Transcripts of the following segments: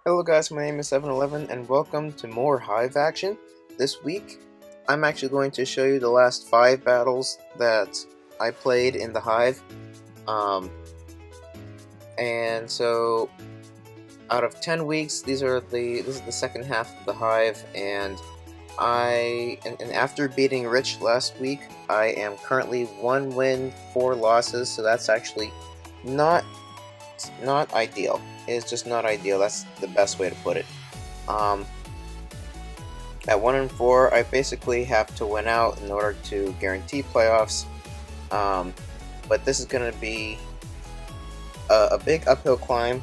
Hello guys, my name is 711 and welcome to more Hive action. This week, I'm actually going to show you the last 5 battles that I played in the Hive. Um, and so, out of 10 weeks, this is the second half of the Hive, and after beating Rich last week, I am currently 1 win, 4 losses, so that's actually not ideal. It's just not ideal. That's the best way to put it. At 1 and 4, I basically have to win out in order to guarantee playoffs. But this is going to be a big uphill climb,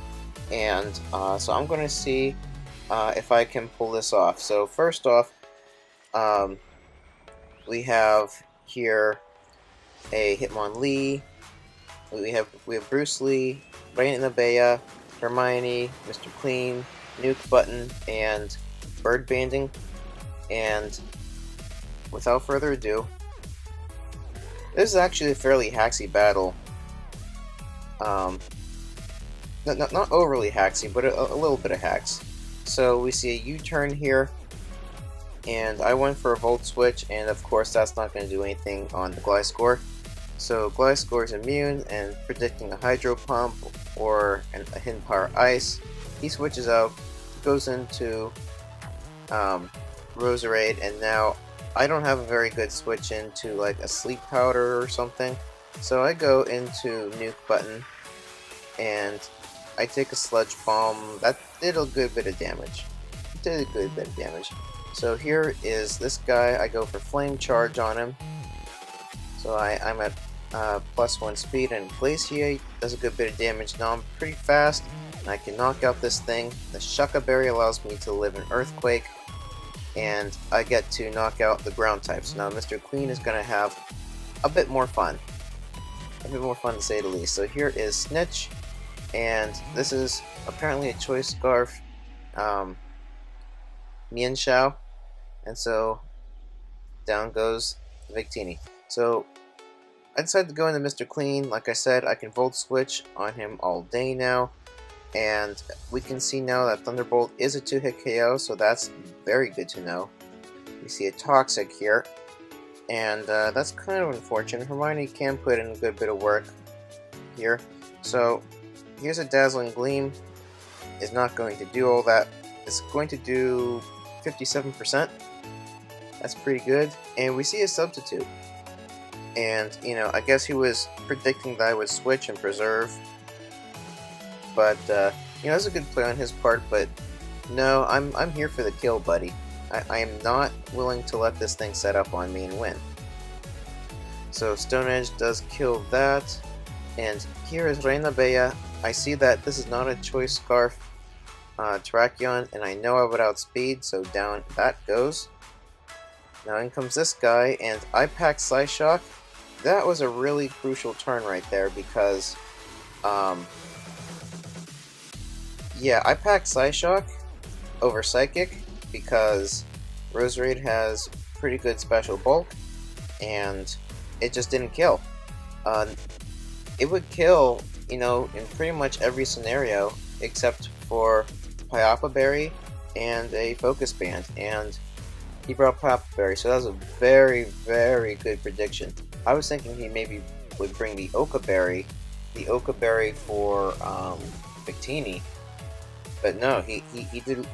and so I'm going to see if I can pull this off. So first off, we have here a Hitmonlee. We have Bruce Lee, Rain Bea, Hermione, Mr. Clean, Nuke Button, and Bird Banding. And without further ado, this is actually a fairly hacksy battle. Not overly hacksy, but a little bit of hacks. So we see a U-turn here, and I went for a Volt Switch, and of course that's not going to do anything on the Gliscor. So Gliscor is immune and predicting a Hydro Pump or a Hidden Power Ice. He switches out, goes into Roserade, and now I don't have a very good switch into like a Sleep Powder or something. So I go into Nuke Button and I take a Sludge Bomb. That did a good bit of damage. It did a good bit of damage. So here is this guy. I go for Flame Charge on him. So I'm at +1 speed, and Glaciate does a good bit of damage. Now I'm pretty fast, and I can knock out this thing. The Shucca Berry allows me to live in Earthquake, and I get to knock out the ground types. Now Mr. Clean is going to have a bit more fun. A bit more fun to say the least. So here is Snitch, and this is apparently a Choice Scarf Mienshao, and so down goes Victini. So I decided to go into Mr. Clean. Like I said, I can Volt Switch on him all day now, and we can see now that Thunderbolt is a 2-hit KO, so that's very good to know. We see a Toxic here, and that's kind of unfortunate. Hermione can put in a good bit of work here. So here's a Dazzling Gleam. Is not going to do all that. It's going to do 57%. That's pretty good. And we see a Substitute. And, you know, I guess he was predicting that I would switch and preserve. But, you know, it's a good play on his part, but no, I'm here for the kill, buddy. I am not willing to let this thing set up on me and win. So Stone Edge does kill that. And here is Reina Bea. I see that this is not a Choice Scarf Terrakion, and I know I would outspeed, so down that goes. Now in comes this guy, and I pack Psyshock. That was a really crucial turn right there because, yeah, I packed Psyshock over Psychic because Roserade has pretty good special bulk, and it just didn't kill. It would kill, you know, in pretty much every scenario except for Pyapa Berry and a Focus Band, and he brought Pyapa Berry, so that was a very, very good prediction. I was thinking he maybe would bring the Oka Berry for Victini, but no, he did.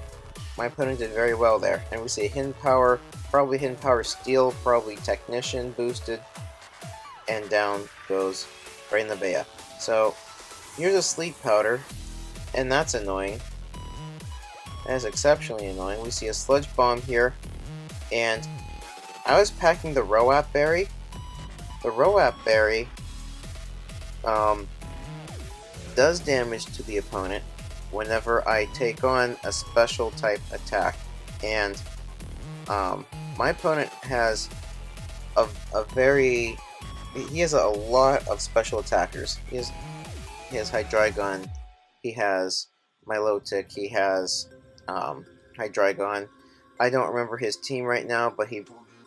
My opponent did very well there, and we see Hidden Power, probably Hidden Power Steel, probably Technician boosted, and down goes Rain Bea. So here's a Sleep Powder, and that's annoying. That is exceptionally annoying. We see a Sludge Bomb here, and I was packing the Roap Berry. The Roap Berry does damage to the opponent whenever I take on a special type attack, and my opponent has a very he has a lot of special attackers. He has Hydreigon, he has Milotic, he has Hydreigon. I don't remember his team right now, but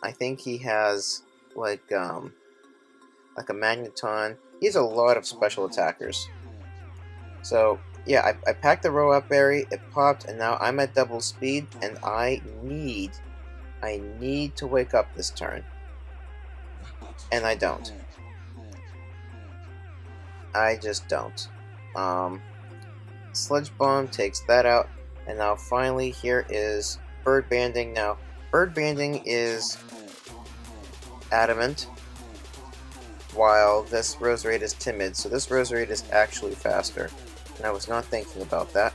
I think he has like a Magneton. He has a lot of special attackers. So yeah, I packed the roll-up berry, it popped, and now I'm at double speed, and I need to wake up this turn. And I don't. I just don't. Sludge Bomb takes that out, and now finally here is Bird Banding. Now, Bird Banding is adamant, while this Roserade is timid, so this Roserade is actually faster. And I was not thinking about that.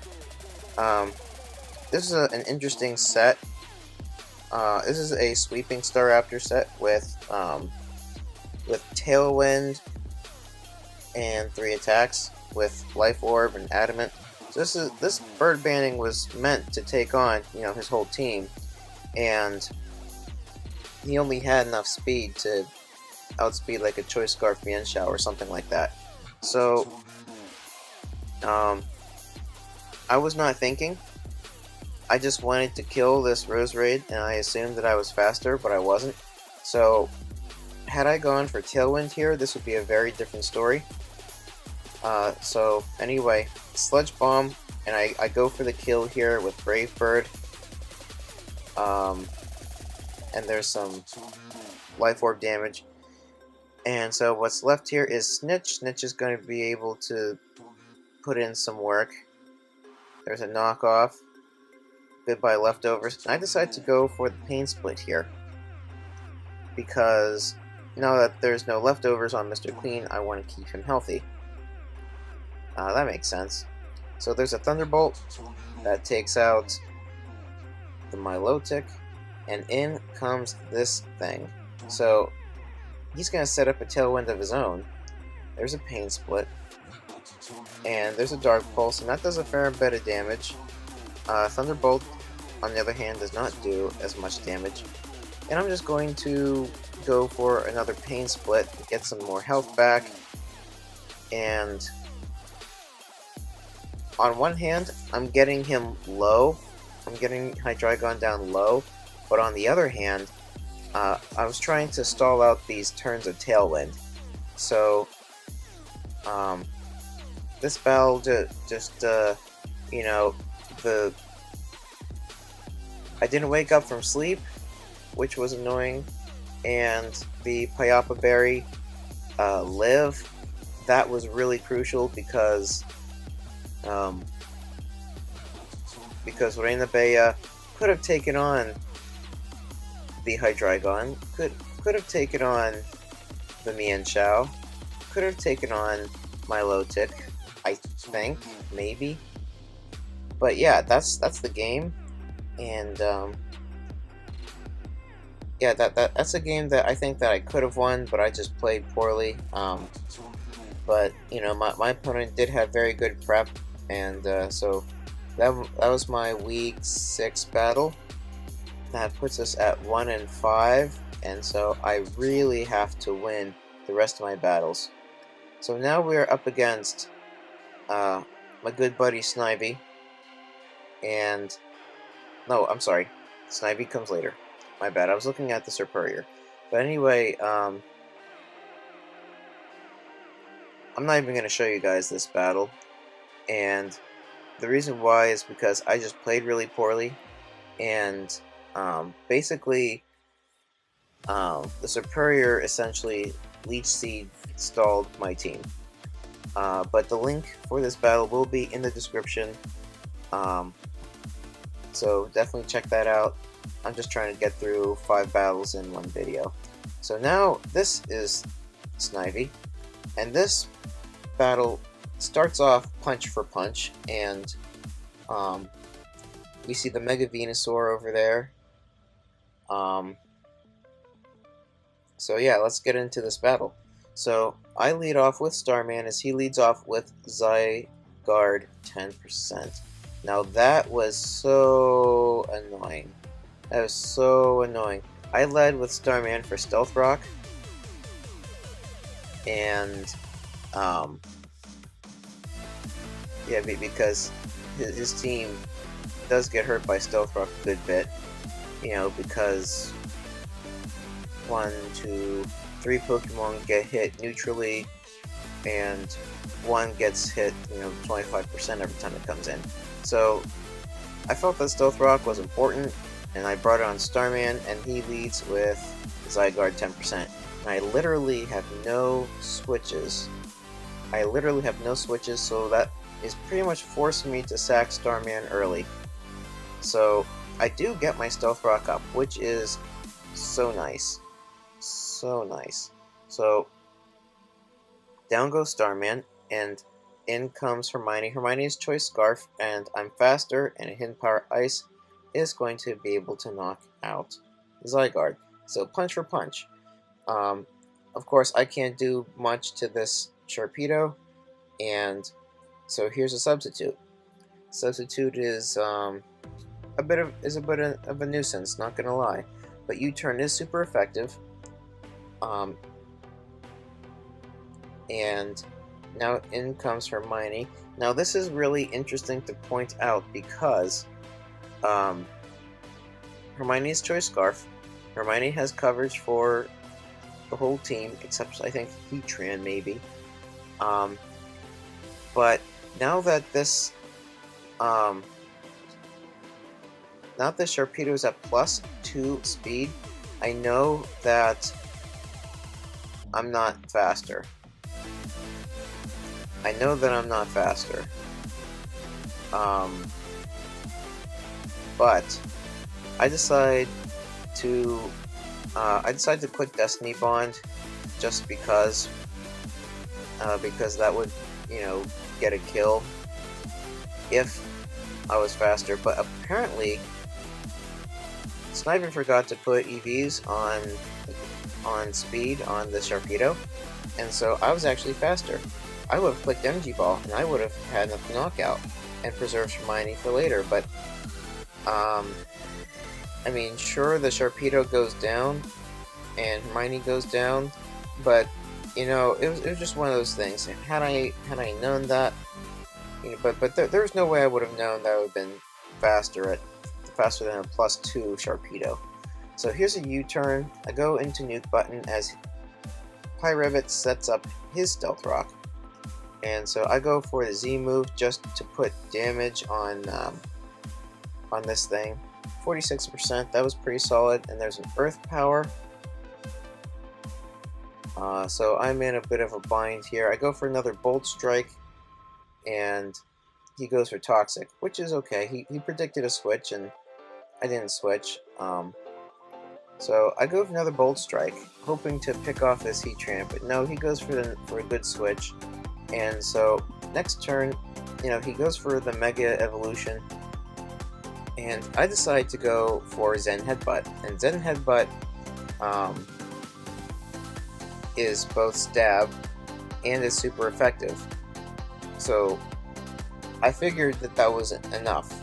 This is an interesting set. This is a Sweeping Staraptor set with Tailwind and 3 attacks with Life Orb and Adamant. So this Bird Banding was meant to take on, you know, his whole team, and he only had enough speed to outspeed like a Choice Scarf Mienshao or something like that. So I was not thinking. I just wanted to kill this Roserade, and I assumed that I was faster, but I wasn't. So had I gone for Tailwind here, this would be a very different story. So anyway, Sludge Bomb, and I go for the kill here with Brave Bird. And there's some Life Orb damage. And so what's left here is Snitch. Snitch is going to be able to put in some work. There's a knockoff. Goodbye Leftovers. And I decided to go for the Pain Split here, because now that there's no leftovers on Mr. Clean, I want to keep him healthy. That makes sense. So there's a Thunderbolt that takes out the Milotic, and in comes this thing. So he's going to set up a Tailwind of his own. There's a Pain Split, and there's a Dark Pulse, and that does a fair bit of damage. Thunderbolt, on the other hand, does not do as much damage. And I'm just going to go for another Pain Split to get some more health back. And on one hand, I'm getting him low. I'm getting Hydreigon down low. But on the other hand, I was trying to stall out these turns of Tailwind. So, this battle just you know, I didn't wake up from sleep, which was annoying, and the Payapa Berry live. That was really crucial because Reina Bea could have taken on the Hydreigon, could have taken on the Mienshao, could have taken on Milotic, I think, maybe. But yeah, that's the game, and yeah, that's a game that I think that I could have won, but I just played poorly. But you know, my opponent did have very good prep, and so that was my week 6 battle. That puts us at 1-5, and so I really have to win the rest of my battles. So now we're up against my good buddy Snivy, and no, I'm sorry, Snivy comes later. My bad, I was looking at the Serperior. But anyway, I'm not even going to show you guys this battle, and the reason why is because I just played really poorly, and basically the Serperior essentially Leech Seed stalled my team. But the link for this battle will be in the description, so definitely check that out. I'm just trying to get through 5 battles in one video. So now this is Snivy, and this battle starts off punch for punch, and we see the Mega Venusaur over there. So yeah, let's get into this battle. So I lead off with Starman as he leads off with Zygarde 10%. Now that was so annoying. That was so annoying. I led with Starman for Stealth Rock, and yeah, because his team does get hurt by Stealth Rock a good bit, you know, because 1, 2, 3 Pokemon get hit neutrally, and one gets hit, 25% every time it comes in. So I felt that Stealth Rock was important, and I brought it on Starman, and he leads with Zygarde 10%. And I literally have no switches. So that is pretty much forcing me to sack Starman early. So I do get my Stealth Rock up, which is so nice. So nice. So down goes Starman, and in comes Hermione. Hermione's Choice Scarf, and I'm faster, and a Hidden Power Ice is going to be able to knock out Zygarde. So punch for punch. Of course, I can't do much to this Sharpedo, and so here's a substitute. Substitute is a bit of a nuisance, not gonna lie, but U-turn is super effective. And now in comes Hermione. Now this is really interesting to point out because Hermione's Choice Scarf. Hermione has coverage for the whole team, except I think Heatran maybe. But now that this Sharpedo is at +2 speed, I know that I'm not faster. But I decide to quit Destiny Bond just because that would, get a kill if I was faster. But apparently Sniper forgot to put EVs on speed on the Sharpedo, and so I was actually faster. I would have clicked Energy Ball, and I would have had enough knockout and preserved Hermione for later, but, I mean, sure, the Sharpedo goes down, and Hermione goes down, but, it was just one of those things. Had I known that, but there's no way I would have known that I would have been faster than a +2 Sharpedo. So here's a U-turn. I go into Nuke Button as Pyrevitt sets up his Stealth Rock. And so I go for the Z move just to put damage on this thing. 46%, that was pretty solid. And there's an Earth Power. So I'm in a bit of a bind here. I go for another Bolt Strike, and he goes for Toxic, which is okay. He predicted a switch, and I didn't switch. So I go for another Bolt Strike, hoping to pick off this Heatran, but no, he goes for a good switch. And so next turn, he goes for the Mega Evolution, and I decide to go for Zen Headbutt. And Zen Headbutt is both stab and is super effective. So I figured that was enough,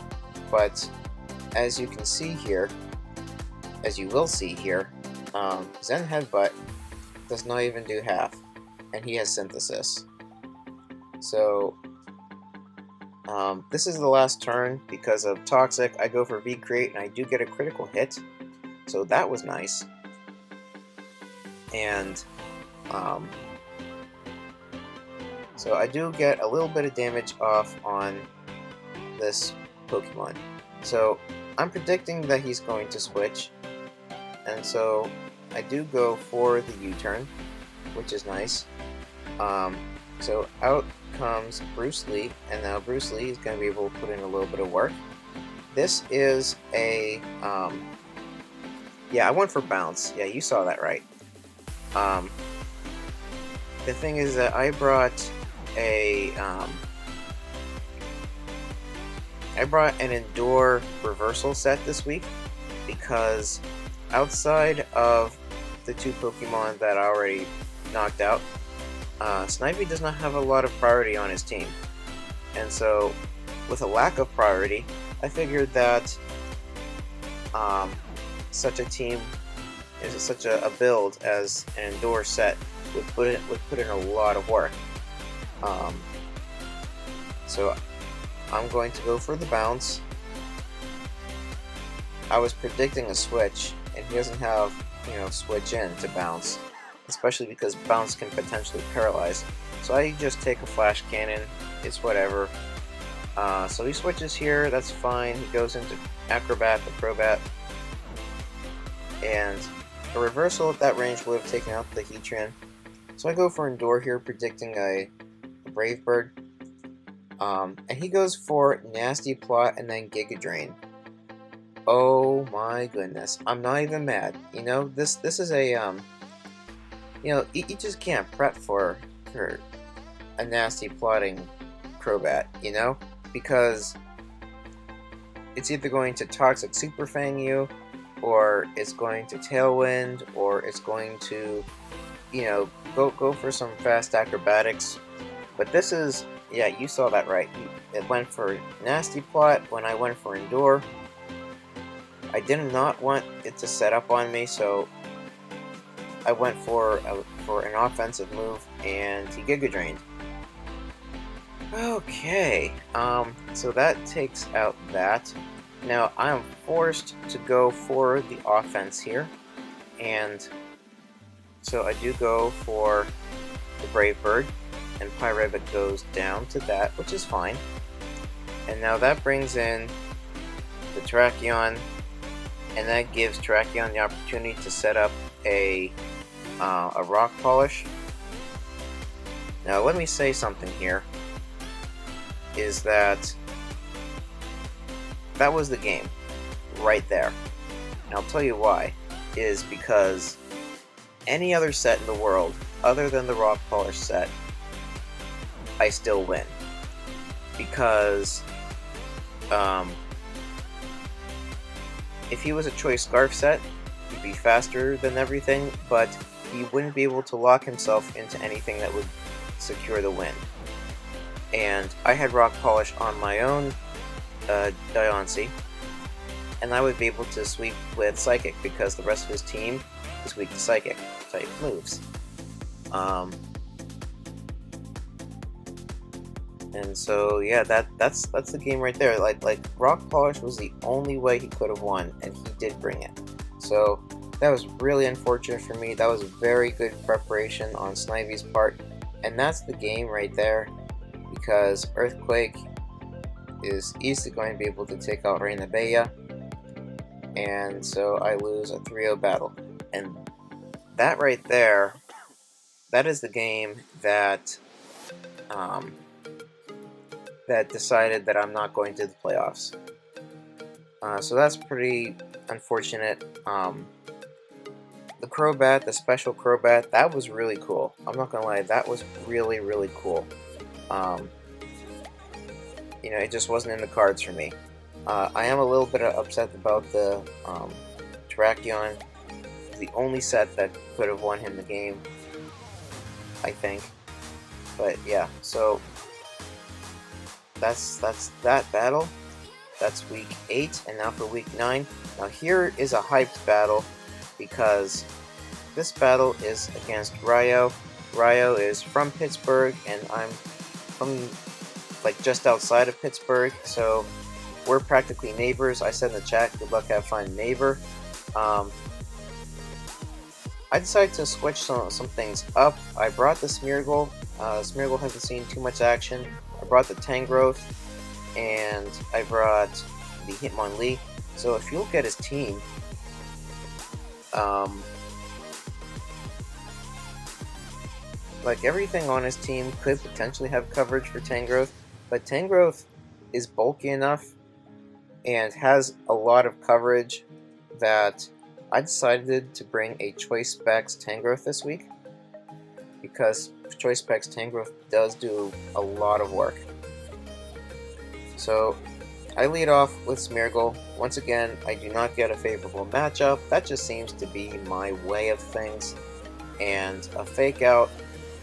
but as you can see here, as you will see here, Zen Headbutt does not even do half, and he has Synthesis. So this is the last turn because of Toxic. I go for V-Create, and I do get a critical hit, so that was nice. And so I do get a little bit of damage off on this Pokemon. So I'm predicting that he's going to switch, and so I do go for the U-turn, which is nice. So out comes Bruce Lee, and now Bruce Lee is going to be able to put in a little bit of work. This is a, yeah, I went for Bounce. Yeah, you saw that right. The thing is that I brought an Endure reversal set this week because outside of the two Pokemon that I already knocked out, Snivy does not have a lot of priority on his team. And so, with a lack of priority, I figured that such a team, such a build as an Endure set would put in a lot of work. So I'm going to go for the Bounce. I was predicting a switch, and he doesn't have, switch in to Bounce, especially because Bounce can potentially paralyze. So I just take a flash cannon. It's whatever. So he switches here. That's fine. He goes into Acrobat, the Crobat, and a reversal at that range would have taken out the Heatran. So I go for Endure here, predicting a Brave Bird. And he goes for Nasty Plot and then Giga Drain. Oh my goodness, I'm not even mad. You know, this is a you know, you just can't prep for a nasty plotting Crobat, you know, because it's either going to Toxic Super Fang you, or it's going to Tailwind, or it's going to, you know, go for some fast acrobatics. But this is, yeah, you saw that right. It went for Nasty Plot when I went for Endure. I did not want it to set up on me, so I went for an offensive move, and he Giga Drained. Okay, so that takes out that. Now I am forced to go for the offense here, and so I do go for the Brave Bird, and Pyrevic goes down to that, which is fine. And now that brings in the Terrakion, and that gives Terrakion the opportunity to set up a Rock Polish. Now let me say something here, is that was the game, right there. And I'll tell you why, is because any other set in the world, other than the Rock Polish set, I still win. Because, if he was a Choice Scarf set, he'd be faster than everything, but he wouldn't be able to lock himself into anything that would secure the win. And I had Rock Polish on my own Diancie, and I would be able to sweep with Psychic because the rest of his team is weak to Psychic type moves. And so yeah, that's the game right there. Like Rock Polish was the only way he could have won, and he did bring it. So that was really unfortunate for me. That was very good preparation on Snivy's part, and that's the game right there, because Earthquake is easily going to be able to take out Reina Bella, and so I lose a 3-0 battle. And that right there, that is the game that that decided that I'm not going to the playoffs. So that's pretty unfortunate. The Crobat, the special Crobat, that was really cool. I'm not gonna lie, that was really, really cool. You know, it just wasn't in the cards for me. I am a little bit upset about the Terrakion. The only set that could have won him the game, I think. But yeah, so that's that battle. That's week 8, and now for week 9. Now here is a hyped battle, because this battle is against Ryo. Ryo is from Pittsburgh, and I'm from like just outside of Pittsburgh, so we're practically neighbors. I said in the chat, good luck, have fun, neighbor. I decided to switch some things up. I brought the Smeargle. Smeargle hasn't seen too much action. I brought the Tangrowth, and I brought the Hitmonlee. So if you look at his team, like everything on his team could potentially have coverage for Tangrowth, but Tangrowth is bulky enough and has a lot of coverage that I decided to bring a Choice Specs Tangrowth this week, because Choice Specs Tangrowth does do a lot of work. So I lead off with Smeargle. Once again, I do not get a favorable matchup. That just seems to be my way of things. And a Fake Out,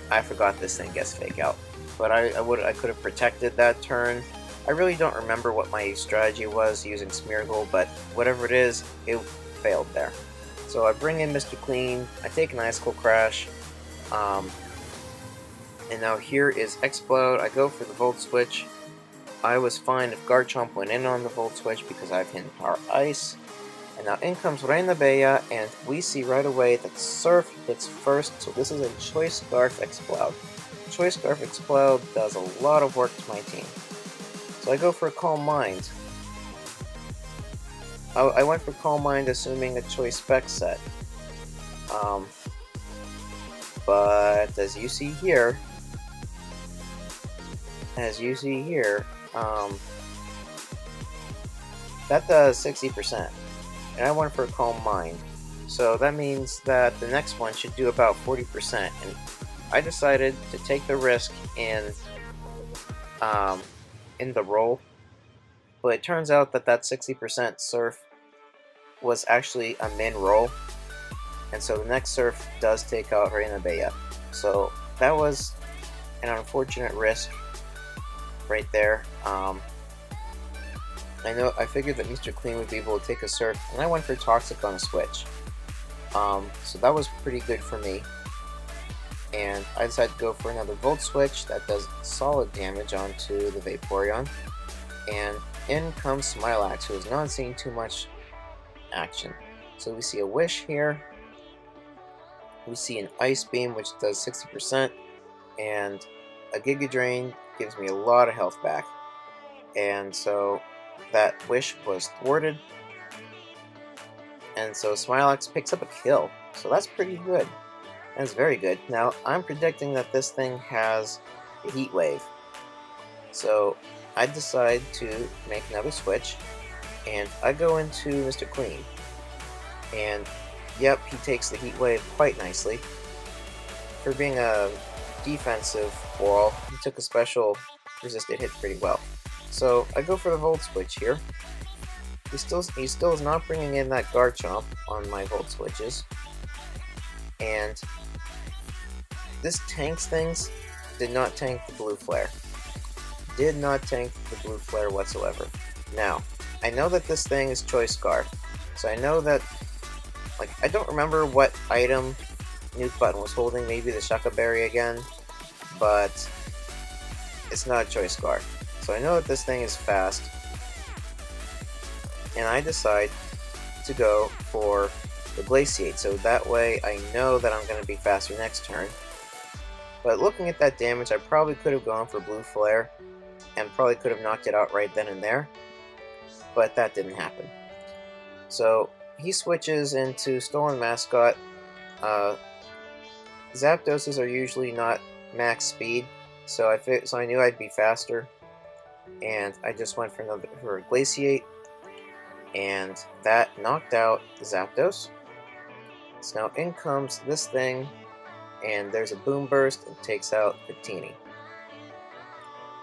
I forgot this thing gets Fake Out, but I could have protected that turn. I really don't remember what my strategy was using Smeargle, but whatever it is, it failed there. So I bring in Mr. Clean, I take an Icicle Crash, and now here is Explode. I go for the Volt Switch. I was fine if Garchomp went in on the Volt Switch because I have Hidden Power Ice. And now in comes Reina Bella, and we see right away that Surf hits first, so this is a Choice Scarf Explode. Choice Scarf Explode does a lot of work to my team. So I go for a Calm Mind. I went for Calm Mind assuming a Choice Spec set. But as you see here, that does 60%. And I went for a Calm Mind. So that means that the next one should do about 40%. And I decided to take the risk in the roll. But it turns out that that 60% surf was actually a min roll. And so the next surf does take out Reina Bea. So that was an unfortunate risk right there. I figured that Mr. Clean would be able to take a surf, and I went for Toxic on a switch. So that was pretty good for me. And I decided to go for another Volt Switch that does solid damage onto the Vaporeon. And in comes Smilax, who is not seeing too much action. So we see a Wish here. We see an Ice Beam, which does 60%. And a Giga Drain gives me a lot of health back. And so that Wish was thwarted. And so Smilax picks up a kill. So that's pretty good. That's very good. Now, I'm predicting that this thing has a Heat Wave. So I decide to make another switch. And I go into Mr. Clean. And yep, he takes the Heat Wave quite nicely. For being a defensive wall, he took a special resisted hit pretty well. So I go for the Volt Switch here. He still is not bringing in that Garchomp on my Volt Switches. And this tanks things did not tank the Blue Flare. Did not tank the Blue Flare whatsoever. Now, I know that this thing is Choice Scarf. So I know that, I don't remember what item Nuke Button was holding, maybe the Shucka Berry again, but it's not a Choice Scarf. So I know that this thing is fast, and I decide to go for the Glaciate, so that way I know that I'm going to be faster next turn. But looking at that damage, I probably could have gone for Blue Flare, and probably could have knocked it out right then and there, but that didn't happen. So he switches into Stolen Mascot. Zapdoses are usually not max speed, so I knew I'd be faster, and I just went for a Glaciate, and that knocked out Zapdos. So now in comes this thing, and there's a Boom Burst and takes out Victini.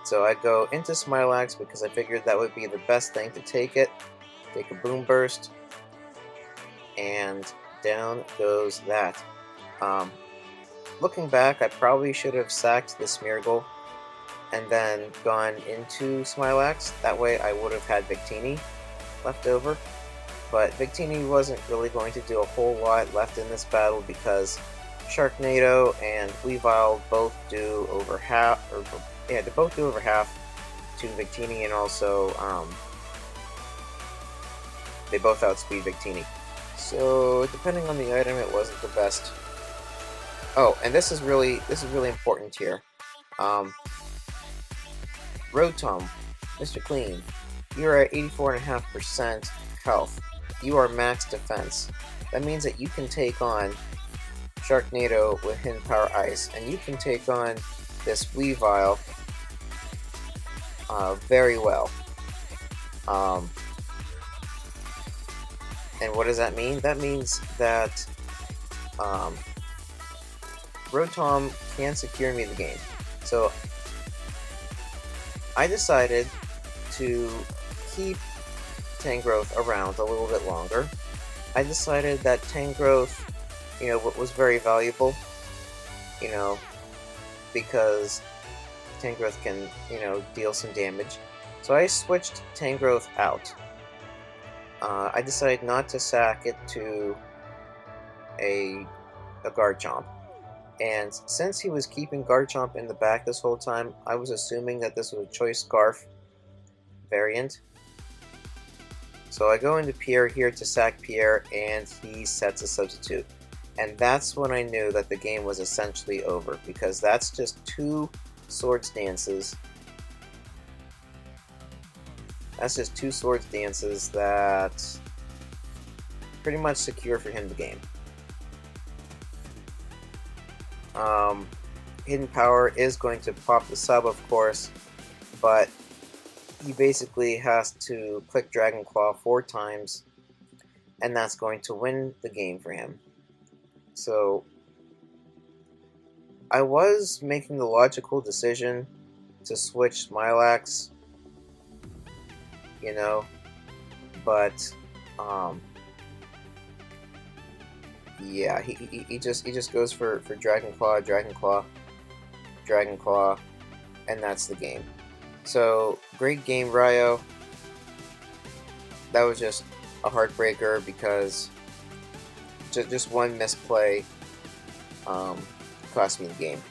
So I go into Smilax because I figured that would be the best thing to take it. Take a Boom Burst, and down goes that. Looking back, I probably should have sacked the Smeargle and then gone into Smilax. That way I would have had Victini left over. But Victini wasn't really going to do a whole lot left in this battle because Sharknado and Weavile both do over half, they both do over half to Victini, and also they both outspeed Victini. So depending on the item, it wasn't the best. Oh, and this is really important here. Rotom, Mr. Clean, you are at 84.5% health. You are max defense. That means that you can take on Sharknado with Hidden Power Ice, and you can take on this Weavile very well. And what does that mean? That means that Rotom can secure me the game. So I decided to keep Tangrowth around a little bit longer. I decided that Tangrowth, was very valuable, because Tangrowth can, deal some damage. So I switched Tangrowth out. I decided not to sack it to a Garchomp. And since he was keeping Garchomp in the back this whole time, I was assuming that this was a Choice Scarf variant. So I go into Pierre here to sack Pierre, and he sets a substitute. And that's when I knew that the game was essentially over, because that's just two swords dances. That's just two swords dances that pretty much secure for him the game. Hidden Power is going to pop the sub, of course, but he basically has to click Dragon Claw 4 times, and that's going to win the game for him. So I was making the logical decision to switch Smilax, you know, but yeah, he just goes for Dragon Claw, Dragon Claw, Dragon Claw, and that's the game. So great game, Ryo. That was just a heartbreaker because just one misplay cost me the game.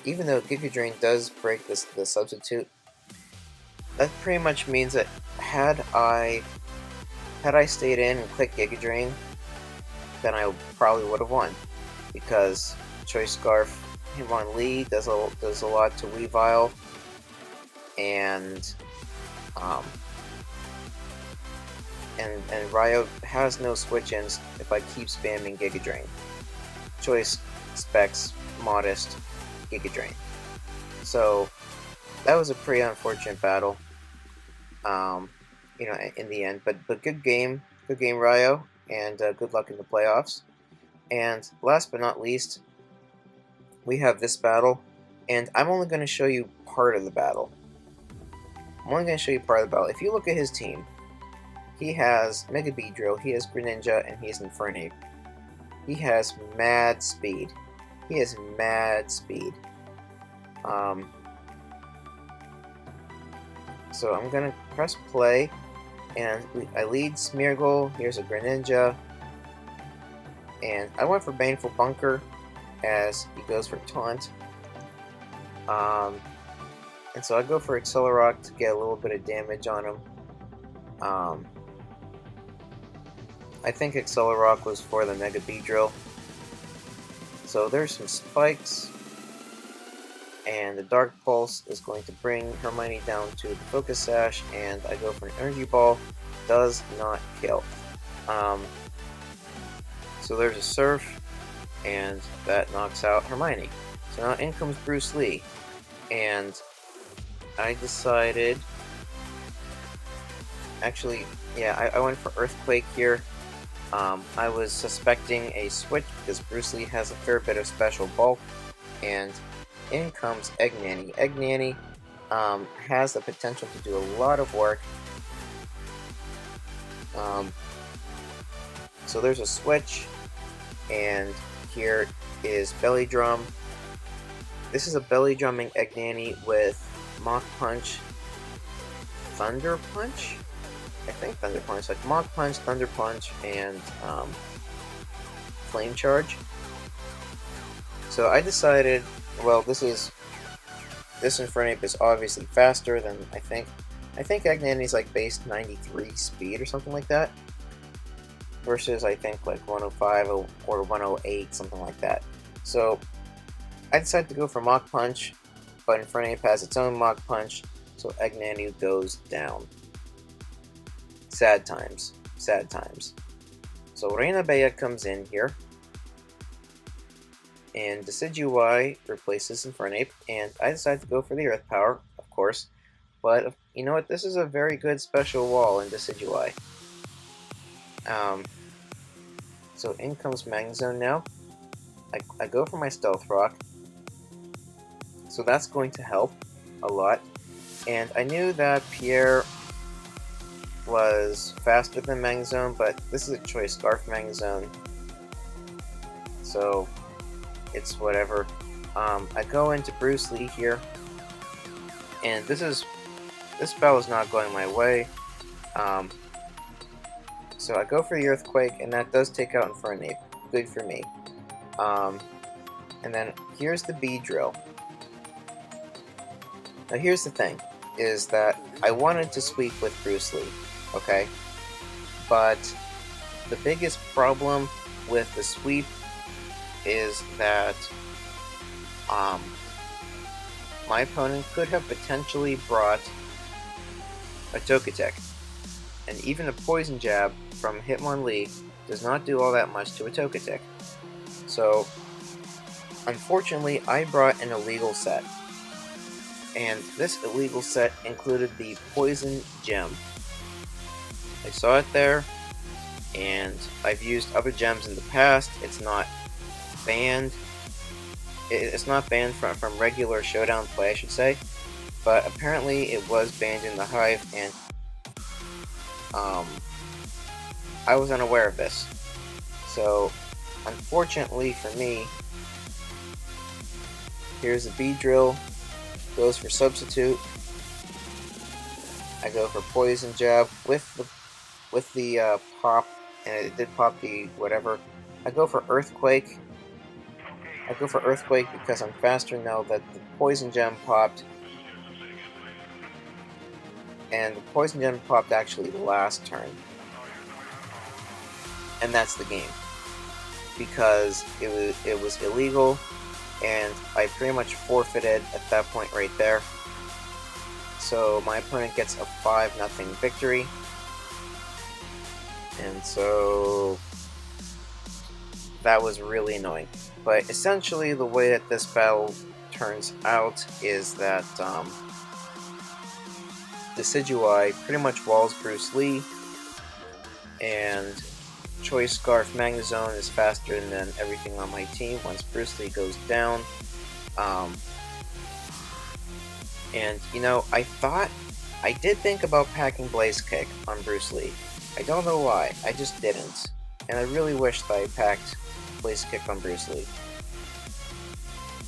Even though Giga Drain does break the substitute, that pretty much means that had I stayed in and clicked Giga Drain, then I probably would have won, because Choice Scarf Hitmonlee does a lot to Weavile, and Ryo has no switch-ins if I keep spamming Giga Drain. Choice Specs Modest Giga Drain. So that was a pretty unfortunate battle. You know, in the end, but good game, Ryo, and good luck in the playoffs. And last but not least, we have this battle, and I'm only going to show you part of the battle. If you look at his team, he has Mega Beedrill, he has Greninja, and he has Infernape. He has mad speed. So I'm gonna press play, and I lead Smeargle. Here's a Greninja, and I went for Baneful Bunker as he goes for Taunt. And so I go for Accelerock to get a little bit of damage on him. I think Accelerock was for the Mega Beedrill. So there's some spikes, and the Dark Pulse is going to bring Hermione down to the Focus Sash, and I go for an Energy Ball. Does not kill. So there's a Surf, and that knocks out Hermione. So now in comes Bruce Lee, and I decided, actually, yeah, I went for Earthquake here. I was suspecting a switch because Bruce Lee has a fair bit of special bulk, and in comes Egg Nanny. Egg Nanny has the potential to do a lot of work. So there's a switch, and here is Belly Drum. This is a Belly Drumming Egg Nanny with Mach Punch, Thunder Punch? I think Thunder Punch, like Mach Punch, Thunder Punch, and Flame Charge. So I decided, well, this Infernape is obviously faster than I think Egg Nanny's like base 93 speed or something like that, versus I think like 105 or 108, something like that. So I decided to go for Mach Punch, but Infernape has its own Mach Punch, so Egg Nanny goes down. Sad times. So Reina Bea comes in here, and Decidueye replaces Infernape, and I decided to go for the Earth Power, of course, but you know what, this is a very good special wall in Decidueye. So in comes Magnezone now. I go for my Stealth Rock, so that's going to help a lot, and I knew that Pierre was faster than Magnezone, but this is a Choice Scarf Magnezone, so it's whatever. I go into Bruce Lee here, and this spell is not going my way. So I go for the Earthquake, and that does take out Infernape. Good for me. And then here's the Beedrill. Now here's the thing, is that I wanted to sweep with Bruce Lee, okay? But the biggest problem with the sweep is that um, my opponent could have potentially brought a Togetic, and even a Poison Jab from Hitmonlee does not do all that much to a Togetic. So, unfortunately, I brought an illegal set, and this illegal set included the Poison Gem. I saw it there, and I've used other gems in the past. It's not banned. It's not banned from regular Showdown play, I should say, but apparently it was banned in the Hive, and I was unaware of this. So, unfortunately for me, here's a Beedrill, goes for Substitute. I go for Poison Jab with the pop, and it did pop the whatever. I go for Earthquake. I go for Earthquake because I'm faster now that the Poison Gem popped. And the Poison Gem popped actually the last turn. And that's the game. Because it was illegal, and I pretty much forfeited at that point right there. So my opponent gets a 5-0 victory. And so that was really annoying. But essentially the way that this battle turns out is that Decidueye pretty much walls Bruce Lee, and Choice Scarf Magnezone is faster than everything on my team once Bruce Lee goes down. And you know, I did think about packing Blaze Kick on Bruce Lee. I don't know why, I just didn't. And I really wish that I packed Blaze Kick on Bruce Lee.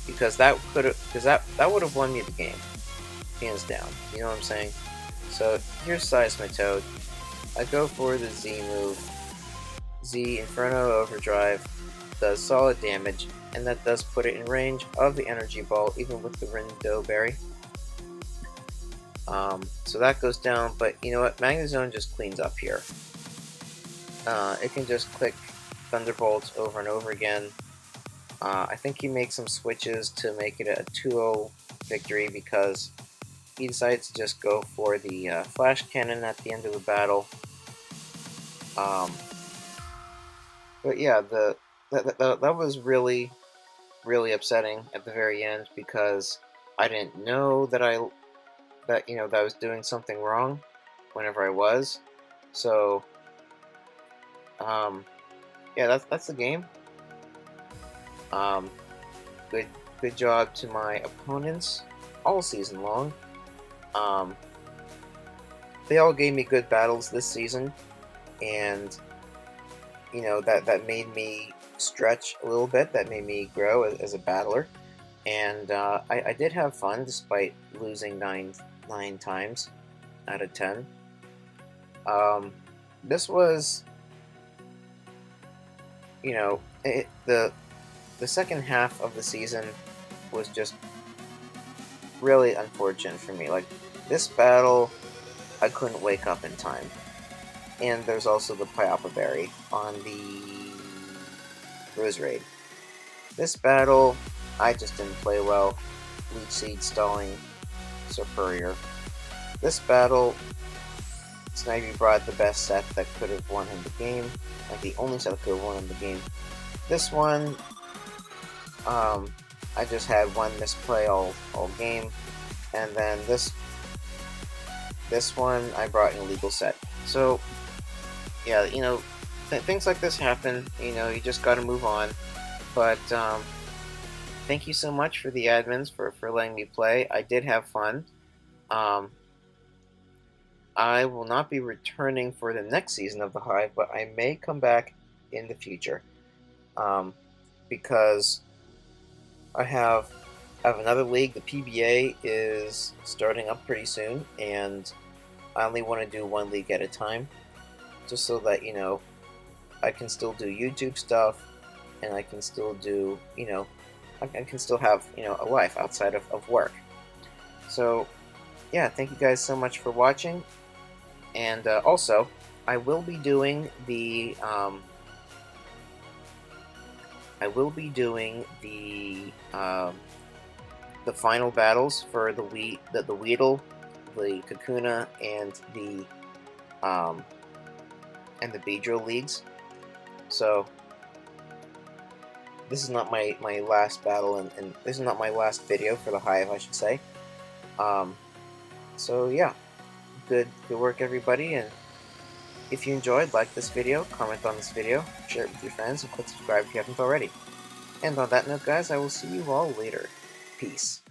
Because that would have won me the game. Hands down. You know what I'm saying? So here's Seismitoad. I go for the Z move. Z Inferno Overdrive does solid damage, and that does put it in range of the Energy Ball, even with the Rindo Berry. So that goes down, but you know what? Magnezone just cleans up here. It can just click Thunderbolt over and over again. I think he makes some switches to make it a 2-0 victory because he decides to just go for the Flash Cannon at the end of the battle. But yeah, that was really, really upsetting at the very end because I didn't know that I was doing something wrong whenever I was. So, yeah, that's the game. Good job to my opponents all season long. They all gave me good battles this season, and you know that made me stretch a little bit. That made me grow as a battler, and I did have fun despite losing nine times out of 10. This was, you know, the second half of the season was just really unfortunate for me. Like, this battle, I couldn't wake up in time. And there's also the Pyapa Berry on the Rose Raid. This battle, I just didn't play well. Leech Seed stalling Superior. This battle, Snivy brought the best set that could have won him the game. Like, the only set that could have won him the game. This one, I just had one misplay all game, and then this one I brought an illegal set. So yeah, you know, things like this happen. You know, you just got to move on. But thank you so much for the admins for letting me play. I did have fun. I will not be returning for the next season of the Hive, but I may come back in the future. Because I have another league. The PBA is starting up pretty soon, and I only want to do one league at a time, just so that, you know, I can still do YouTube stuff, and I can still do, you know, I can still have, you know, a life outside of work. So yeah, thank you guys so much for watching, and also I will be doing the I will be doing the final battles for the Weedle, the Kakuna, um, and the Beedrill leagues. So this is not my last battle, and this is not my last video for the Hive, I should say. So yeah, good work, everybody, and if you enjoyed, like this video, comment on this video, share it with your friends, and click subscribe if you haven't already. And on that note, guys, I will see you all later. Peace.